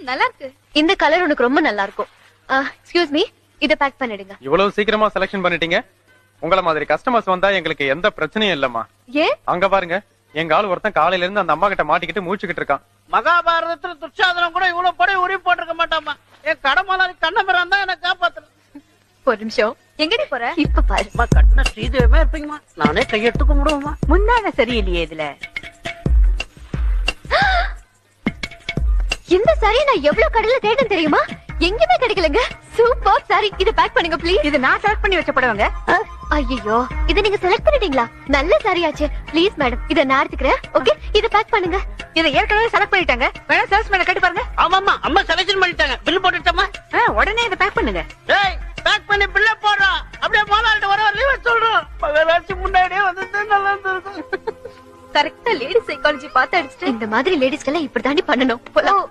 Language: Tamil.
நல்லா இருக்கு. இந்த கலர் உனக்கு ரொம்ப நல்லா இருக்கும். எக்ஸ்கியூஸ் மீ, இத பேக் பண்ணிடுங்க. இவ்வளவு சீக்கிரமா செலக்ஷன் பண்ணிட்டீங்க. உங்கள மாதிரி கஸ்டமர்ஸ் வந்தா எங்களுக்கு எந்த பிரச்சனையும் இல்லம்மா. ஏன்? அங்க பாருங்க, எங்க ஆள் ஒருத்தன் காலையில இருந்து அந்த அம்மா கிட்ட மாட்டிக்கிட்டு மூச்சுக்கிட்டு இருக்கான். மகாபாரதத்துல துச்சாதனம் கூட இவ்வளவு படம் உரி போட்டிருக்க மாட்டாமா. என் கடமலாரி கண்ணபுரம் தான் என்ன காப்பாத்து. ஒரு நிமிஷம். எங்கடி போற? இப்ப பாரு. கட்டின ஸ்ரீதேவியமே இருப்பீங்கம்மா. நானே கையெடுத்து கும்பிடுவோமா. முந்தான சரியில்லையே இதுல. இந்த சாரி நான் எவ்வளவு கடையில தேடும் தெரியுமா? எங்கேயுமே கிடைக்கலங்க. சூப்பர் சாரி. இத பேக் பண்ணுங்க ப்ளீஸ். இது நான் செலக்ட் பண்ணி வச்ச புடவைங்க. ஐயோ, இத நீங்க செலக்ட் பண்ணிட்டீங்களா? நல்ல சாரியாச்சே. ப்ளீஸ் மேடம், இத நான் எடுத்துக்கிறேன். ஓகே, இத பேக் பண்ணுங்க. இதை ஏற்கனவே செலக்ட் பண்ணிட்டாங்க. வேணா சேல்ஸ்மேனை கேட்டு பாருங்க. ஆமாமா, அம்மா செலக்ஷன் பண்ணிட்டாங்க. பில் போட்டுட்டோமா? உடனே இதை பேக் பண்ணுங்க. டேய், பேக் பண்ணி பில்ல போடுறோம். அப்படியே முதலாளிட்ட வர லீவ் சொல்றோம். மகாராஜி முன்னாடியே வந்து நல்லா இருந்திருக்கும். கரெக்டா லேடி சைக்காலஜி பார்த்து அடிச்சிட்டு. இந்த மாதிரி லேடிஸ்க்கெல்லாம் இப்படி தாண்டி பண்ணணும். போலாம்.